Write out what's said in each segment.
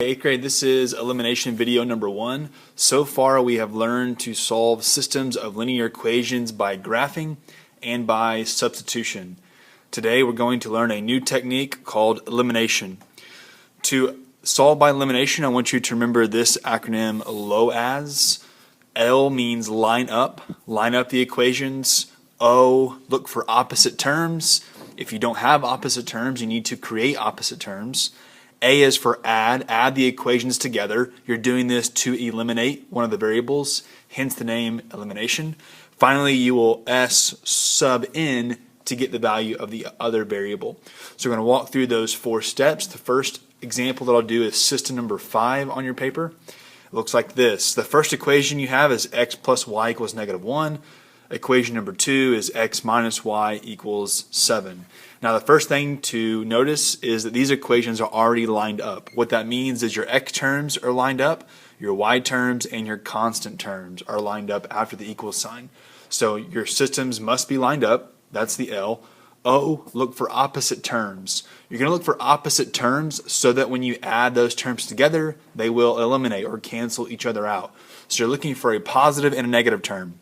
Eighth grade, this is elimination video number 1. So far we have learned to solve systems of linear equations by graphing and by substitution. Today we're going to learn a new technique called elimination. To solve by elimination, I want you to remember this acronym LOAS. L means line up the equations. O, look for opposite terms. If you don't have opposite terms, you need to create opposite terms. A is for add the equations together. You're doing this to eliminate one of the variables, hence the name elimination. Finally, you will S sub in to get the value of the other variable. So we're going to walk through those 4 steps. The first example that I'll do is system number 5 on your paper. It looks like this. The first equation you have is x plus y equals -1. Equation number 2 is x minus y equals 7. Now the first thing to notice is that these equations are already lined up. What that means is your x terms are lined up, your y terms and your constant terms are lined up after the equal sign. So your systems must be lined up. That's the L. O, look for opposite terms. You're going to look for opposite terms so that when you add those terms together, they will eliminate or cancel each other out. So you're looking for a positive and a negative term.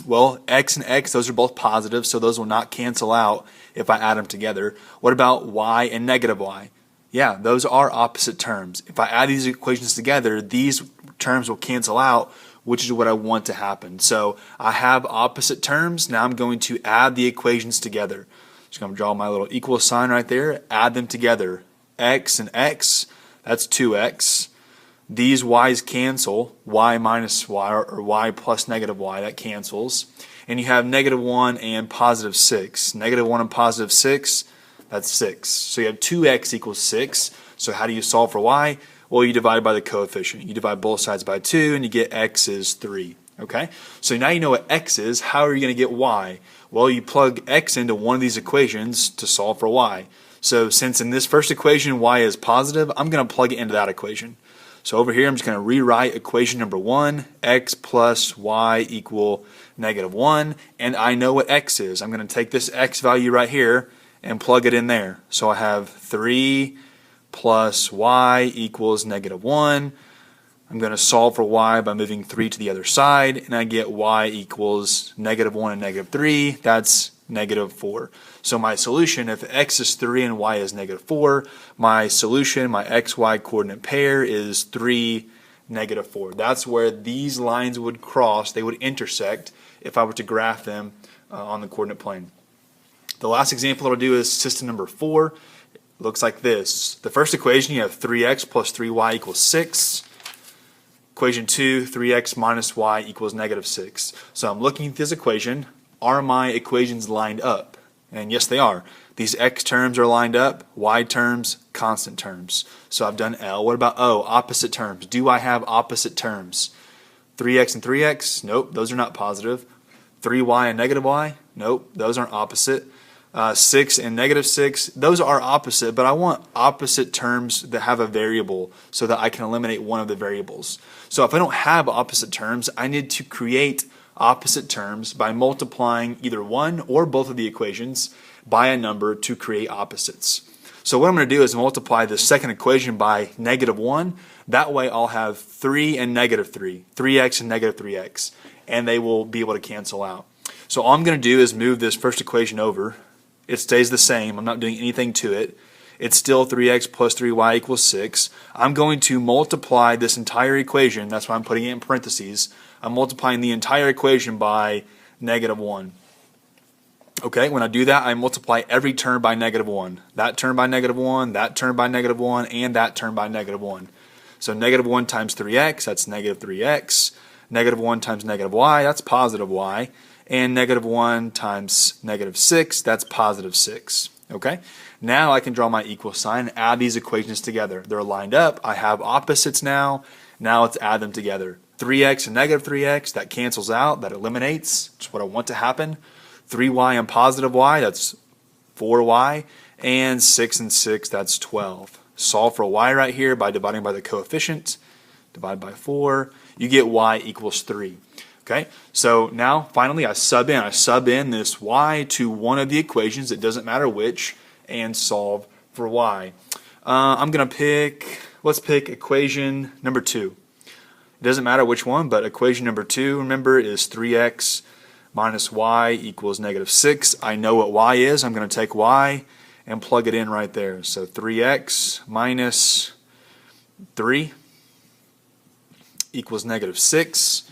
Well, x and x, those are both positive, so those will not cancel out if I add them together. What about y and negative y? Yeah, those are opposite terms. If I add these equations together, these terms will cancel out, which is what I want to happen. So I have opposite terms. Now I'm going to add the equations together. Just going to draw my little equal sign right there, add them together. X and x, that's 2x. These y's cancel, y minus y or y plus negative y, that cancels. And you have -1 and +6. -1 and +6, that's 6. So you have 2x equals 6. So how do you solve for y? Well, you divide by the coefficient. You divide both sides by 2 and you get x is 3. Okay? So now you know what x is. How are you going to get y? Well, you plug x into one of these equations to solve for y. So since in this first equation y is positive, I'm going to plug it into that equation. So over here I'm just going to rewrite equation number 1, x plus y equal -1, and I know what x is. I'm going to take this x value right here and plug it in there. So I have 3 plus y equals -1. I'm going to solve for y by moving 3 to the other side, and I get y equals -1 and -3. That's -4. So my solution, if x is 3 and y is -4, my solution, my xy coordinate pair is 3, -4. That's where these lines would cross, they would intersect if I were to graph them on the coordinate plane. The last example I'll do is system number 4. It looks like this. The first equation, you have 3x plus 3y equals 6. Equation 2, 3x minus y equals -6. So I'm looking at this equation. Are my equations lined up? And yes, they are. These x terms are lined up, y terms, constant terms. So I've done L. What about O? Opposite terms. Do I have opposite terms? 3x and 3x? Nope, those are not positive. 3y and -y? Nope, those aren't opposite. 6 and -6, those are opposite, but I want opposite terms that have a variable so that I can eliminate one of the variables. So if I don't have opposite terms, I need to create opposite terms by multiplying either one or both of the equations by a number to create opposites. So what I'm going to do is multiply the second equation by -1. That way I'll have 3 and -3, 3x and -3x, and they will be able to cancel out. So all I'm going to do is move this first equation over. It stays the same. I'm not doing anything to it. It's still 3x plus 3y equals 6. I'm going to multiply this entire equation. That's why I'm putting it in parentheses. I'm multiplying the entire equation by -1. Okay, when I do that, I multiply every term by -1. That term by -1, that term by -1, and that term by -1. So -1 times 3x, that's -3x. -1 times -y, that's positive y. And -1 times -6, that's positive 6. Okay? Now I can draw my equal sign and add these equations together. They're lined up. I have opposites now. Now let's add them together. 3x and -3x, that cancels out. That eliminates. That's what I want to happen. 3y and positive y, that's 4y. And 6 and 6, that's 12. Solve for y right here by dividing by the coefficient. Divide by 4. You get y equals 3. Okay, so now finally I sub in this y to one of the equations, it doesn't matter which, and solve for y. I'm going to pick Let's pick equation number 2. It doesn't matter which one, but equation number 2, remember, is 3x minus y equals negative 6. I know what y is. I'm going to take y and plug it in right there. So 3x minus 3 equals negative 6.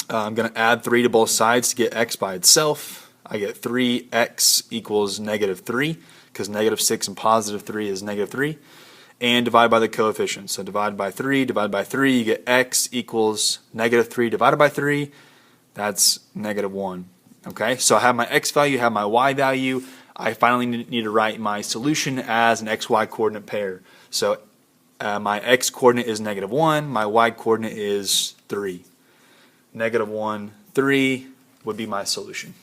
I'm going to add 3 to both sides to get x by itself. I get 3x equals negative 3 because negative 6 and positive 3 is negative 3. And divide by the coefficient. So divide by 3, you get x equals negative 3 divided by 3. That's negative 1. Okay, so I have my x value, I have my y value. I finally need to write my solution as an xy coordinate pair. So my x coordinate is negative 1, my y coordinate is 3. Negative 1, 3 would be my solution.